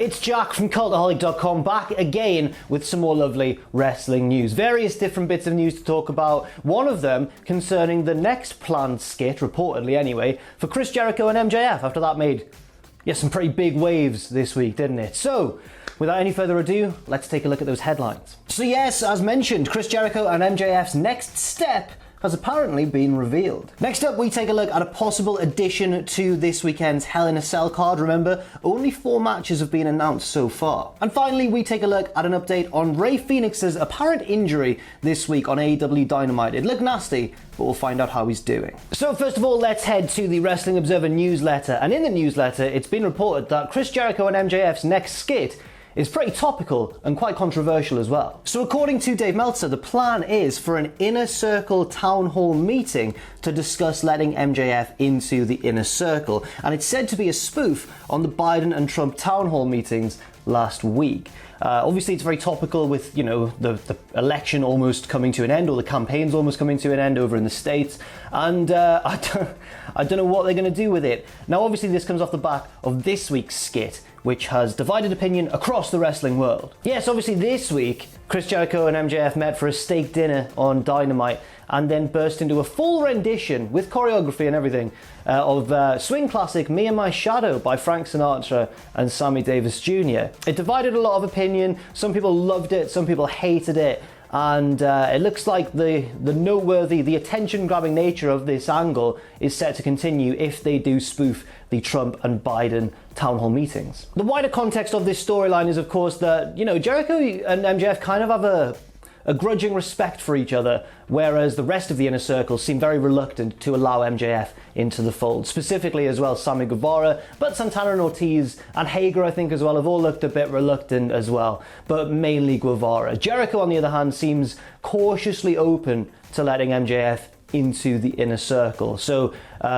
It's Jack from Cultaholic.com back again with some more lovely wrestling news. Various different bits of news to talk about. One of them concerning the next planned skit, reportedly anyway, for Chris Jericho and MJF after that made some pretty big waves this week, didn't it? So, without any further ado, let's take a look at those headlines. So yes, as mentioned, Chris Jericho and MJF's next step has apparently been revealed. Next up, we take a look at a possible addition to this weekend's Hell in a Cell card. Remember, only 4 matches have been announced so far. And finally, we take a look at an update on Rey Fenix's apparent injury this week on AEW Dynamite. It looked nasty, but we'll find out how he's doing. So first of all, let's head to the Wrestling Observer newsletter. And in the newsletter, it's been reported that Chris Jericho and MJF's next skit is pretty topical and quite controversial as well. So according to Dave Meltzer, the plan is for an inner circle town hall meeting to discuss letting MJF into the inner circle. And it's said to be a spoof on the Biden and Trump town hall meetings last week. Obviously, it's very topical with, the election almost coming to an end, or the campaign's almost coming to an end over in the States. And I don't know what they're going to do with it. Now, obviously, this comes off the back of this week's skit, which has divided opinion across the wrestling world. Yes, obviously this week, Chris Jericho and MJF met for a steak dinner on Dynamite and then burst into a full rendition, with choreography and everything, of swing classic Me and My Shadow by Frank Sinatra and Sammy Davis Jr. It divided a lot of opinion. Some people loved it, some people hated it. And it looks like the noteworthy, the attention-grabbing nature of this angle is set to continue if they do spoof the Trump and Biden town hall meetings. The wider context of this storyline is, of course, that, Jericho and MJF kind of have a grudging respect for each other, whereas the rest of the inner circle seem very reluctant to allow MJF into the fold. Specifically as well, Sammy Guevara, but Santana and Ortiz and Hager, I think, as well, have all looked a bit reluctant as well, but mainly Guevara. Jericho, on the other hand, seems cautiously open to letting MJF into the inner circle. So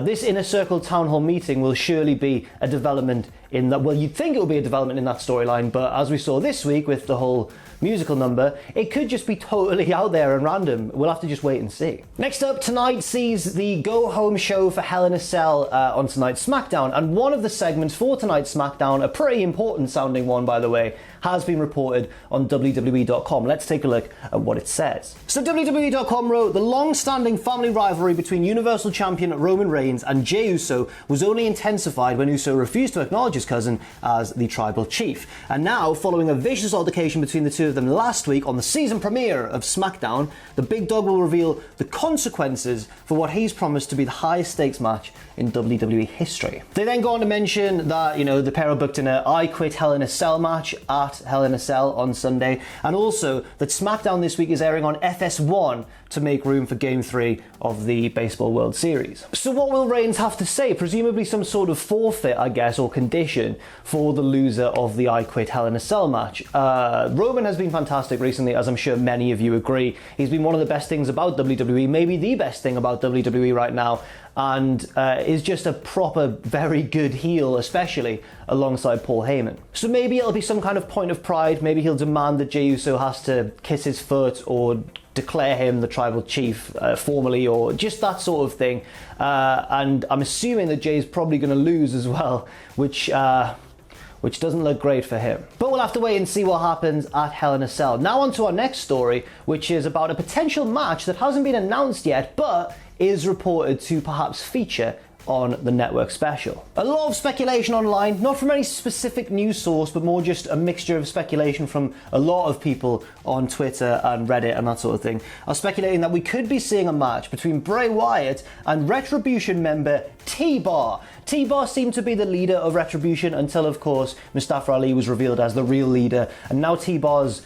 this inner circle town hall meeting will surely be a development in that. Well, you'd think it would be a development in that storyline, but as we saw this week with the whole musical number, it could just be totally out there and random. We'll have to just wait and see. Next up, tonight sees the go-home show for Hell in a Cell on tonight's SmackDown, and one of the segments for tonight's SmackDown, a pretty important sounding one by the way, has been reported on WWE.com. Let's take a look at what it says. So WWE.com wrote, the long-standing family rivalry between Universal Champion Roman Reigns and Jey Uso was only intensified when Uso refused to acknowledge his cousin as the tribal chief. And now, following a vicious altercation between the two of them last week on the season premiere of SmackDown, the big dog will reveal the consequences for what he's promised to be the highest stakes match in WWE history. They then go on to mention that, the pair are booked in a I Quit Hell in a Cell match at Hell in a Cell on Sunday, and also that SmackDown this week is airing on FS1 to make room for Game 3 of the Baseball World Series. So what will Reigns have to say? Presumably some sort of forfeit, I guess, or condition for the loser of the I Quit Hell in a Cell match. Roman has been fantastic recently, as I'm sure many of you agree. He's been one of the best things about WWE, maybe the best thing about WWE right now, and is just a proper, very good heel, especially alongside Paul Heyman. So maybe it'll be some kind of point of pride. Maybe he'll demand that Jey Uso has to kiss his foot or declare him the tribal chief formally, or just that sort of thing. And I'm assuming that Jey's probably going to lose as well, which doesn't look great for him. But we'll have to wait and see what happens at Hell in a Cell. Now on to our next story, which is about a potential match that hasn't been announced yet, but is reported to perhaps feature on the network special. A lot of speculation online, not from any specific news source, but more just a mixture of speculation from a lot of people on Twitter and Reddit and that sort of thing, are speculating that we could be seeing a match between Bray Wyatt and Retribution member T-Bar. T-Bar seemed to be the leader of Retribution until, of course, Mustafa Ali was revealed as the real leader, and now T-Bar's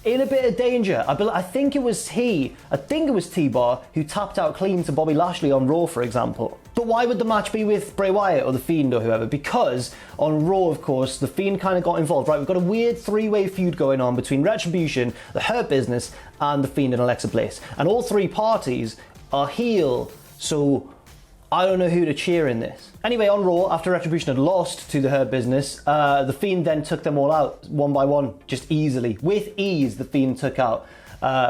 in a bit of danger. I think it was T-Bar who tapped out clean to Bobby Lashley on Raw, for example. But why would the match be with Bray Wyatt or The Fiend or whoever? Because on Raw, of course, The Fiend kind of got involved, right? We've got a weird three-way feud going on between Retribution, the Hurt Business, and The Fiend and Alexa Bliss. And all three parties are heel, so I don't know who to cheer in this. Anyway, on Raw, after Retribution had lost to the Hurt Business, The Fiend then took them all out one by one, just easily. With ease, The Fiend took out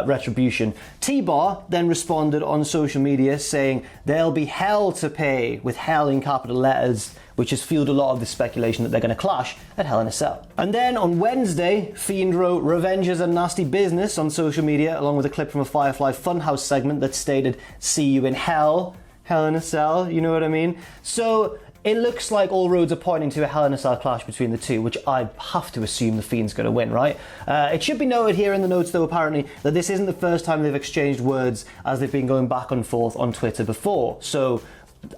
retribution. T-Bar then responded on social media saying there'll be hell to pay, with hell in capital letters, which has fueled a lot of the speculation that they're going to clash at Hell in a Cell. And then on Wednesday, Fiend wrote "Revenge is a nasty business" on social media, along with a clip from a Firefly Funhouse segment that stated "See you in hell, Hell in a Cell," you know what I mean? So it looks like all roads are pointing to a Hell in a Cell clash between the two, which I have to assume the Fiend's going to win, right? It should be noted here in the notes, though, apparently, that this isn't the first time they've exchanged words, as they've been going back and forth on Twitter before.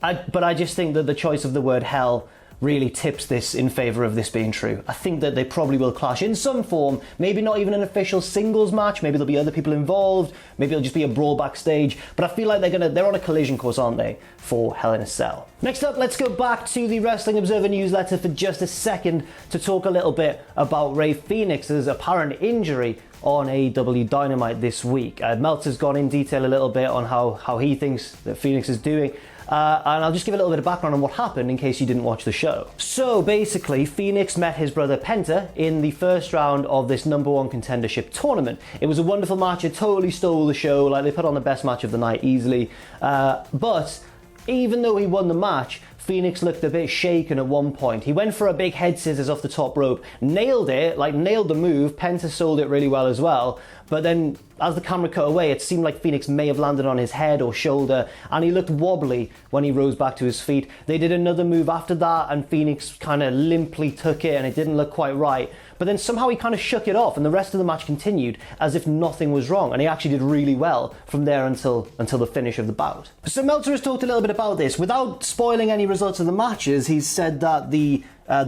But I just think that the choice of the word hell really tips this in favour of this being true. I think that they probably will clash in some form, maybe not even an official singles match, maybe there'll be other people involved, maybe it'll just be a brawl backstage, but I feel like they're on a collision course, aren't they, for Hell in a Cell. Next up, let's go back to the Wrestling Observer newsletter for just a second to talk a little bit about Rey Fenix's apparent injury on AEW Dynamite this week. Meltzer's gone in detail a little bit on how he thinks that Fenix is doing. And I'll just give a little bit of background on what happened in case you didn't watch the show. So basically, Fenix met his brother Penta in the first round of this #1 contendership tournament. It was a wonderful match. It totally stole the show. Like, they put on the best match of the night easily. But even though he won the match, Fenix looked a bit shaken at one point. He went for a big head scissors off the top rope, nailed it, nailed the move. Penta sold it really well as well. But then, as the camera cut away, it seemed like Fenix may have landed on his head or shoulder, and he looked wobbly when he rose back to his feet. They did another move after that, and Fenix kind of limply took it, and it didn't look quite right. But then somehow he kind of shook it off, and the rest of the match continued as if nothing was wrong, and he actually did really well from there until the finish of the bout. So Meltzer has talked a little bit about this. Without spoiling any results of the matches, he's said that the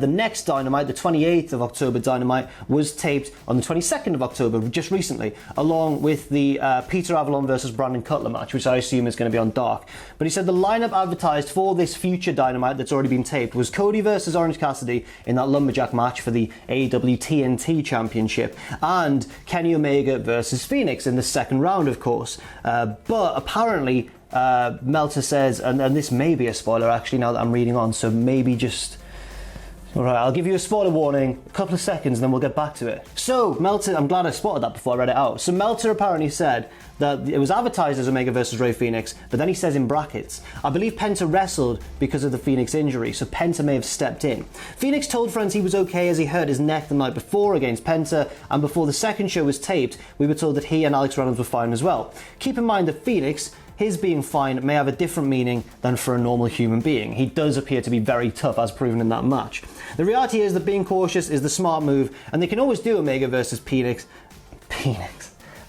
next Dynamite, the 28th of October Dynamite, was taped on the 22nd of October, just recently, along with the Peter Avalon versus Brandon Cutler match, which I assume is going to be on Dark. But he said the lineup advertised for this future Dynamite that's already been taped was Cody versus Orange Cassidy in that Lumberjack match for the AEW TNT Championship, and Kenny Omega versus Fenix in the second round, of course. But apparently, Meltzer says, and this may be a spoiler actually now that I'm reading on, so maybe just... Alright, I'll give you a spoiler warning, a couple of seconds, and then we'll get back to it. So, Meltzer, I'm glad I spotted that before I read it out. So, Meltzer apparently said that it was advertised as Omega versus Rey Fenix, but then he says in brackets, I believe Penta wrestled because of the Fenix injury, so Penta may have stepped in. Fenix told friends he was okay as he hurt his neck the night before against Penta, and before the second show was taped, we were told that he and Alex Reynolds were fine as well. Keep in mind that Fenix, his being fine may have a different meaning than for a normal human being. He does appear to be very tough, as proven in that match. The reality is that being cautious is the smart move, and they can always do Omega versus Fenix.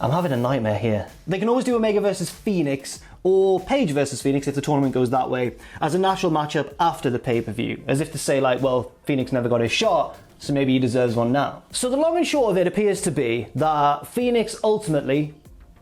I'm having a nightmare here. They can always do Omega versus Fenix or Page versus Fenix if the tournament goes that way as a natural matchup after the pay-per-view, as if to say, like, well, Fenix never got his shot, so maybe he deserves one now. So the long and short of it appears to be that Fenix ultimately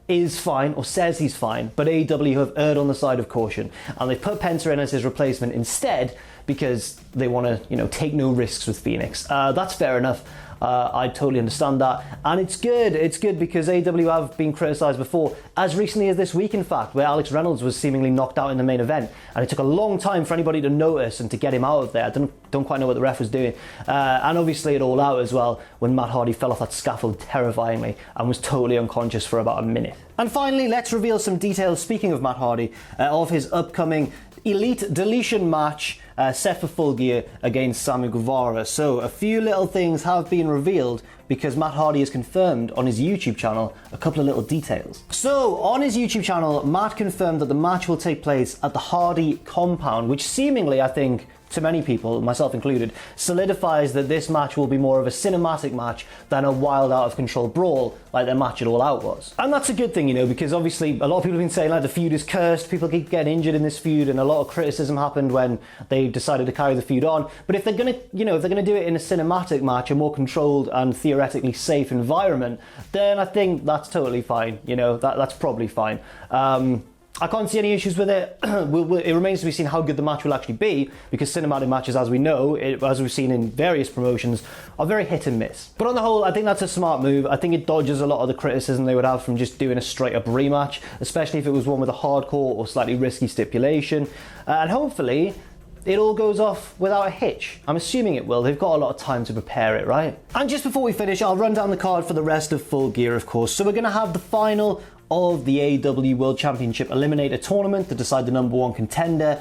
is fine, or says he's fine, but AEW have erred on the side of caution, and they put Penta in as his replacement instead because they want to, take no risks with Fenix. That's fair enough. I totally understand that, and it's good. It's good because AEW have been criticised before, as recently as this week, in fact, where Alex Reynolds was seemingly knocked out in the main event, and it took a long time for anybody to notice and to get him out of there. I don't quite know what the ref was doing, and obviously it all out as well when Matt Hardy fell off that scaffold terrifyingly and was totally unconscious for about a minute. And finally, let's reveal some details, speaking of Matt Hardy, of his upcoming Elite Deletion match set for Full Gear against Sammy Guevara. So a few little things have been revealed because Matt Hardy has confirmed on his YouTube channel a couple of little details. So on his YouTube channel, Matt confirmed that the match will take place at the Hardy compound, which seemingly, I think, to many people, myself included, solidifies that this match will be more of a cinematic match than a wild, out-of-control brawl like their match at All Out was. And that's a good thing, because obviously a lot of people have been saying, like, the feud is cursed, people keep getting injured in this feud, and a lot of criticism happened when they decided to carry the feud on. But if they're gonna, if they're gonna do it in a cinematic match, a more controlled and theoretically safe environment, then I think that's totally fine. That's probably fine. I can't see any issues with it. It remains to be seen how good the match will actually be, because cinematic matches, as we know, as we've seen in various promotions, are very hit and miss. But on the whole, I think that's a smart move. I think it dodges a lot of the criticism they would have from just doing a straight-up rematch, especially if it was one with a hardcore or slightly risky stipulation. And hopefully, it all goes off without a hitch? I'm assuming it will. They've got a lot of time to prepare it, right? And just before we finish, I'll run down the card for the rest of Full Gear, of course. So we're going to have the final of the AEW World Championship Eliminator Tournament to decide the number one contender,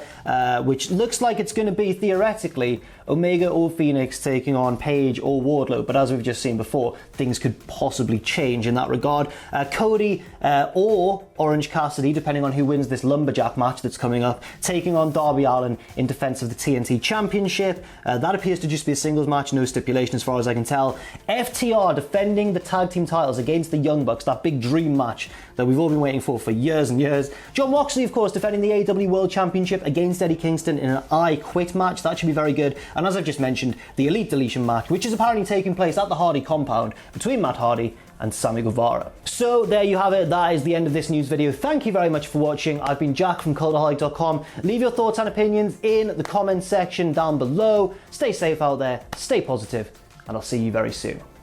which looks like it's going to be, theoretically, Omega or Fenix taking on Page or Wardlow. But as we've just seen before, things could possibly change in that regard. Cody or Orange Cassidy, depending on who wins this lumberjack match that's coming up, taking on Darby Allin in defense of the TNT Championship. That appears to just be a singles match, no stipulation as far as I can tell. FTR defending the tag team titles against the Young Bucks, that big dream match that we've all been waiting for years and years. John Moxley, of course, defending the AEW World Championship against Eddie Kingston in an I Quit match. That should be very good. And as I've just mentioned, the Elite Deletion match, which is apparently taking place at the Hardy compound between Matt Hardy and Sammy Guevara. So there you have it. That is the end of this news video. Thank you very much for watching. I've been Jack from Cultaholic.com. Leave your thoughts and opinions in the comments section down below. Stay safe out there, stay positive, and I'll see you very soon.